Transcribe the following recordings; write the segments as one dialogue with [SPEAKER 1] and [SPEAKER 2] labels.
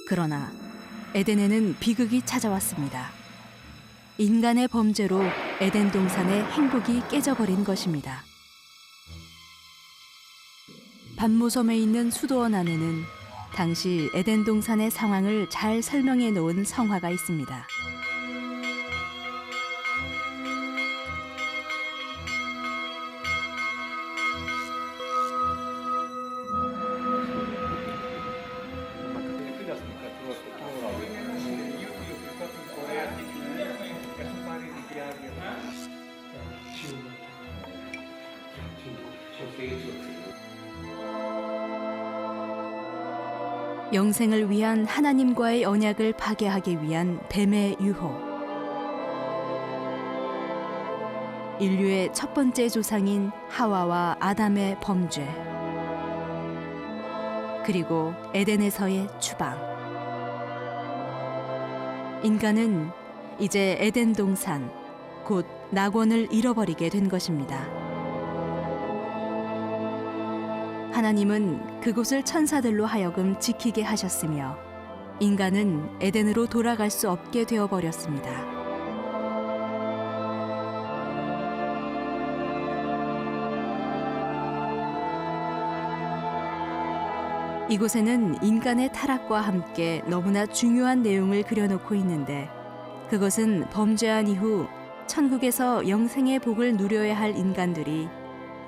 [SPEAKER 1] 그러나 에덴에는 비극이 찾아왔습니다. 인간의 범죄로 에덴 동산의 행복이 깨져버린 것입니다. 반모섬에 있는 수도원 안에는 당시 에덴 동산의 상황을 잘 설명해 놓은 성화가 있습니다. 영생을 위한 하나님과의 언약을 파괴하기 위한 뱀의 유혹. 인류의 첫 번째 조상인 하와와 아담의 범죄. 그리고 에덴에서의 추방. 인간은 이제 에덴 동산, 곧 낙원을 잃어버리게 된 것입니다. 하나님은 그곳을 천사들로 하여금 지키게 하셨으며 인간은 에덴으로 돌아갈 수 없게 되어버렸습니다. 이곳에는 인간의 타락과 함께 너무나 중요한 내용을 그려놓고 있는데 그것은 범죄한 이후 천국에서 영생의 복을 누려야 할 인간들이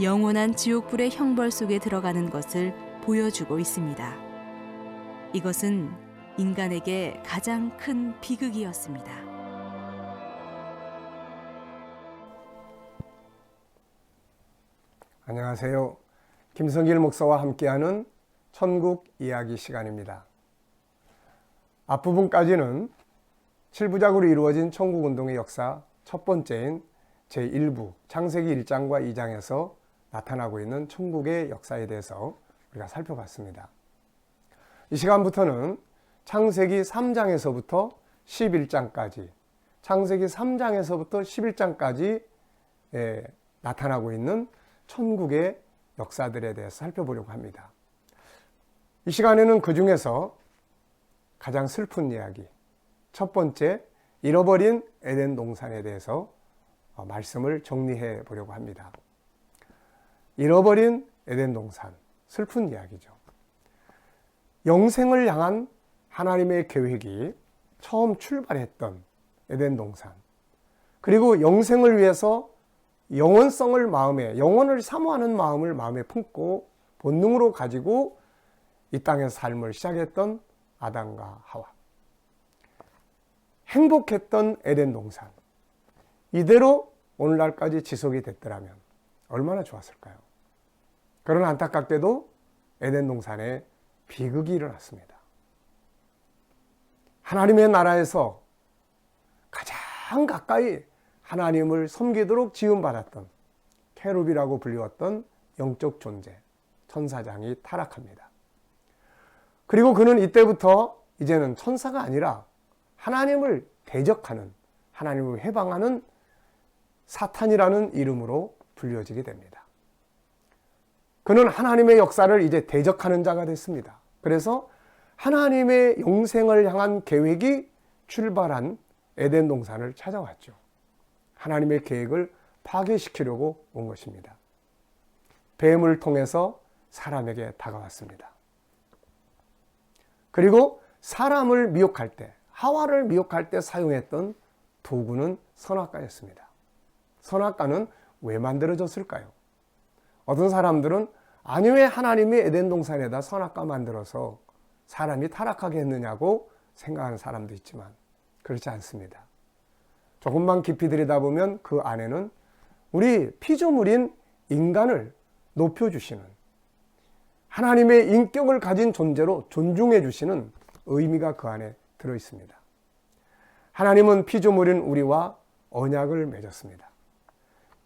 [SPEAKER 1] 영원한 지옥불의 형벌 속에 들어가는 것을 보여주고 있습니다. 이것은 인간에게 가장 큰 비극이었습니다.
[SPEAKER 2] 안녕하세요. 김성길 목사와 함께하는 천국 이야기 시간입니다. 앞부분까지는 7부작으로 이루어진 천국운동의 역사 첫 번째인 제1부 창세기 1장과 2장에서 나타나고 있는 천국의 역사에 대해서 우리가 살펴봤습니다. 이 시간부터는 창세기 3장에서부터 11장까지, 창세기 3장에서부터 11장까지 나타나고 있는 천국의 역사들에 대해서 살펴보려고 합니다. 이 시간에는 그 중에서 가장 슬픈 이야기, 첫 번째 잃어버린 에덴 동산에 대해서 말씀을 정리해 보려고 합니다. 잃어버린 에덴 동산, 슬픈 이야기죠. 영생을 향한 하나님의 계획이 처음 출발했던 에덴 동산, 그리고 영생을 위해서 영원성을 마음에, 영원을 사모하는 마음을 마음에 품고 본능으로 가지고 이 땅에서 삶을 시작했던 아담과 하와, 행복했던 에덴 동산, 이대로 오늘날까지 지속이 됐더라면 얼마나 좋았을까요? 그러나 안타깝게도 에덴 동산에 비극이 일어났습니다. 하나님의 나라에서 가장 가까이 하나님을 섬기도록 지음받았던 케룹이라고 불리웠던 영적 존재 천사장이 타락합니다. 그리고 그는 이때부터 이제는 천사가 아니라 하나님을 대적하는, 하나님을 해방하는 사탄이라는 이름으로 불려지게 됩니다. 그는 하나님의 역사를 이제 대적하는 자가 됐습니다. 그래서 하나님의 영생을 향한 계획이 출발한 에덴 동산을 찾아왔죠. 하나님의 계획을 파괴시키려고 온 것입니다. 뱀을 통해서 사람에게 다가왔습니다. 그리고 사람을 미혹할 때, 하와를 미혹할 때 사용했던 도구는 선악과였습니다. 선악과는 왜 만들어졌을까요? 어떤 사람들은 아니 왜 하나님이 에덴 동산에다 선악과 만들어서 사람이 타락하게 했느냐고 생각하는 사람도 있지만 그렇지 않습니다. 조금만 깊이 들여다보면 그 안에는 우리 피조물인 인간을 높여주시는, 하나님의 인격을 가진 존재로 존중해 주시는 의미가 그 안에 들어 있습니다. 하나님은 피조물인 우리와 언약을 맺었습니다.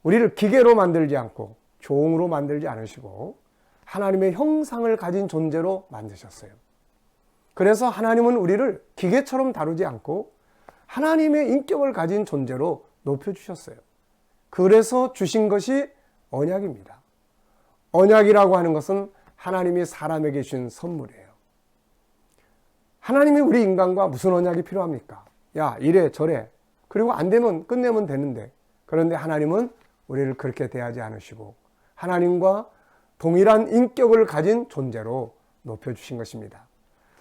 [SPEAKER 2] 우리를 기계로 만들지 않고 종으로 만들지 않으시고 하나님의 형상을 가진 존재로 만드셨어요. 그래서 하나님은 우리를 기계처럼 다루지 않고 하나님의 인격을 가진 존재로 높여주셨어요. 그래서 주신 것이 언약입니다. 언약이라고 하는 것은 하나님이 사람에게 주신 선물이에요. 하나님이 우리 인간과 무슨 언약이 필요합니까? 야, 이래 저래. 그리고 안 되면 끝내면 되는데. 그런데 하나님은 우리를 그렇게 대하지 않으시고 하나님과 동일한 인격을 가진 존재로 높여주신 것입니다.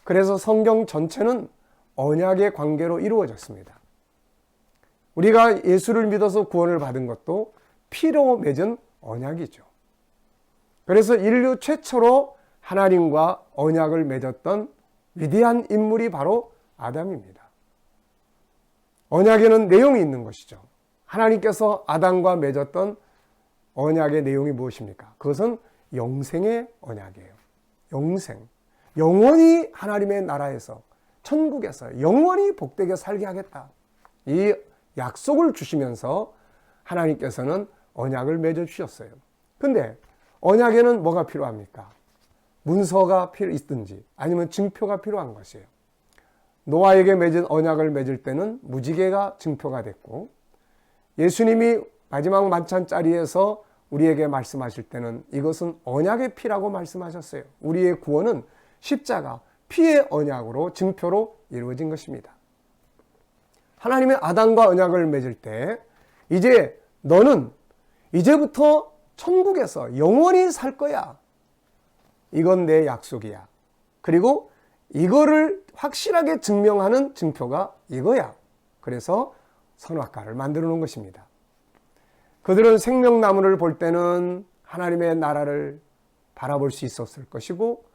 [SPEAKER 2] 그래서 성경 전체는 언약의 관계로 이루어졌습니다. 우리가 예수를 믿어서 구원을 받은 것도 피로 맺은 언약이죠. 그래서 인류 최초로 하나님과 언약을 맺었던 위대한 인물이 바로 아담입니다. 언약에는 내용이 있는 것이죠. 하나님께서 아담과 맺었던 언약의 내용이 무엇입니까? 그것은 영생의 언약이에요. 영생. 영원히 하나님의 나라에서, 천국에서 영원히 복되게 살게 하겠다. 이 약속을 주시면서 하나님께서는 언약을 맺어주셨어요. 근데 언약에는 뭐가 필요합니까? 문서가 있든지 아니면 증표가 필요한 것이에요. 노아에게 맺은 언약을 맺을 때는 무지개가 증표가 됐고, 예수님이 마지막 만찬 자리에서 우리에게 말씀하실 때는 이것은 언약의 피라고 말씀하셨어요. 우리의 구원은 십자가, 피의 언약으로 증표로 이루어진 것입니다. 하나님의 아담과 언약을 맺을 때 이제 너는 이제부터 천국에서 영원히 살 거야. 이건 내 약속이야. 그리고 이거를 확실하게 증명하는 증표가 이거야. 그래서 선악과를 만들어 놓은 것입니다. 그들은 생명나무를 볼 때는 하나님의 나라를 바라볼 수 있었을 것이고,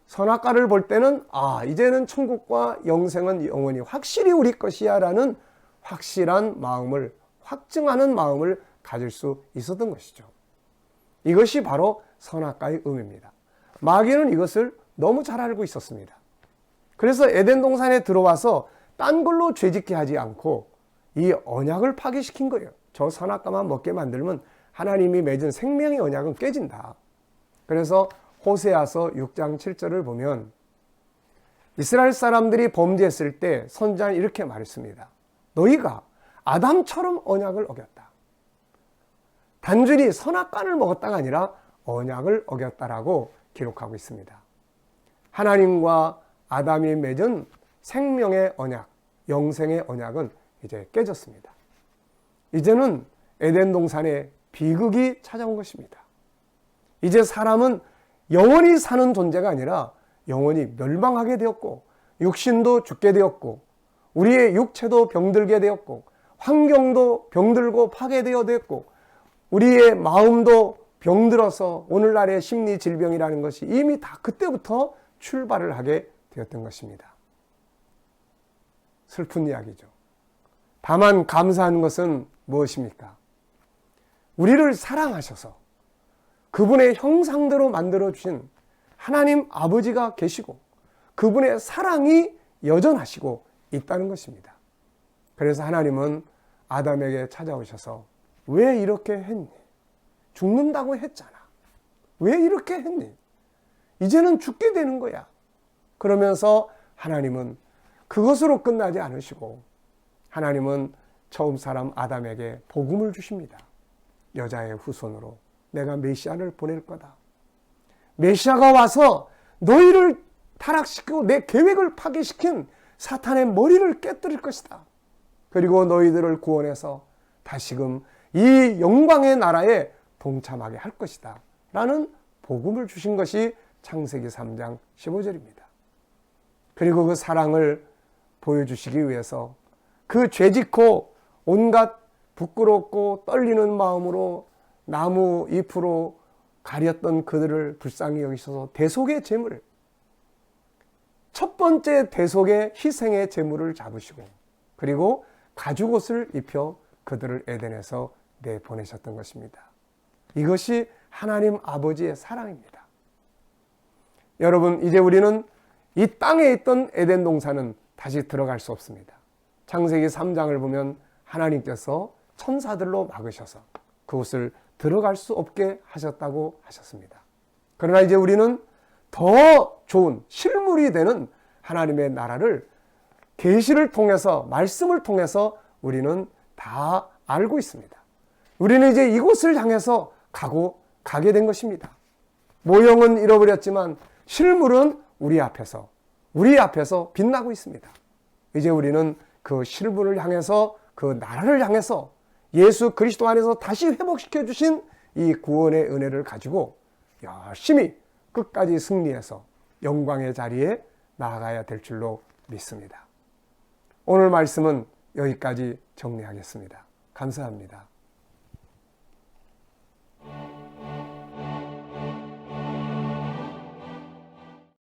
[SPEAKER 2] 선악과를 볼 때는 이제는 천국과 영생은 영원히 확실히 우리 것이야 라는 확실한 마음을, 확증하는 마음을 가질 수 있었던 것이죠. 이것이 바로 선악과의 의미입니다. 마귀는 이것을 너무 잘 알고 있었습니다. 그래서 에덴 동산에 들어와서 딴 걸로 죄짓게 하지 않고 이 언약을 파괴시킨 거예요. 저 선악과만 먹게 만들면 하나님이 맺은 생명의 언약은 깨진다. 그래서 호세아서 6장 7절을 보면 이스라엘 사람들이 범죄했을 때 선지자는 이렇게 말했습니다. 너희가 아담처럼 언약을 어겼다. 단순히 선악과를 먹었다가 아니라 언약을 어겼다라고 기록하고 있습니다. 하나님과 아담이 맺은 생명의 언약, 영생의 언약은 이제 깨졌습니다. 이제는 에덴 동산에 비극이 찾아온 것입니다. 이제 사람은 영원히 사는 존재가 아니라 영원히 멸망하게 되었고, 육신도 죽게 되었고, 우리의 육체도 병들게 되었고, 환경도 병들고 파괴되어 되었고, 우리의 마음도 병들어서 오늘날의 심리 질병이라는 것이 이미 다 그때부터 출발을 하게 되었던 것입니다. 슬픈 이야기죠. 다만 감사한 것은 무엇입니까? 우리를 사랑하셔서 그분의 형상대로 만들어주신 하나님 아버지가 계시고 그분의 사랑이 여전하시고 있다는 것입니다. 그래서 하나님은 아담에게 찾아오셔서 왜 이렇게 했니? 죽는다고 했잖아. 왜 이렇게 했니? 이제는 죽게 되는 거야. 그러면서 하나님은 그것으로 끝나지 않으시고 하나님은 처음 사람 아담에게 복음을 주십니다. 여자의 후손으로 내가 메시아를 보낼 거다. 메시아가 와서 너희를 타락시키고 내 계획을 파괴시킨 사탄의 머리를 깨뜨릴 것이다. 그리고 너희들을 구원해서 다시금 이 영광의 나라에 동참하게 할 것이다. 라는 복음을 주신 것이 창세기 3장 15절입니다. 그리고 그 사랑을 보여주시기 위해서 그 죄짓고 온갖 부끄럽고 떨리는 마음으로 나무 잎으로 가렸던 그들을 불쌍히 여기셔서 대속의 제물, 첫 번째 대속의 희생의 제물을 잡으시고 그리고 가죽옷을 입혀 그들을 에덴에서 내보내셨던 것입니다. 이것이 하나님 아버지의 사랑입니다. 여러분, 이제 우리는 이 땅에 있던 에덴 동산은 다시 들어갈 수 없습니다. 창세기 3장을 보면 하나님께서 천사들로 막으셔서 그곳을 들어갈 수 없게 하셨다고 하셨습니다. 그러나 이제 우리는 더 좋은 실물이 되는 하나님의 나라를 계시를 통해서, 말씀을 통해서 우리는 다 알고 있습니다. 우리는 이제 이곳을 향해서 가게 된 것입니다. 모형은 잃어버렸지만 실물은 우리 앞에서 우리 앞에서 빛나고 있습니다. 이제 우리는 그 실분을 향해서, 그 나라를 향해서 예수 그리스도 안에서 다시 회복시켜 주신 이 구원의 은혜를 가지고 열심히 끝까지 승리해서 영광의 자리에 나아가야 될 줄로 믿습니다. 오늘 말씀은 여기까지 정리하겠습니다. 감사합니다.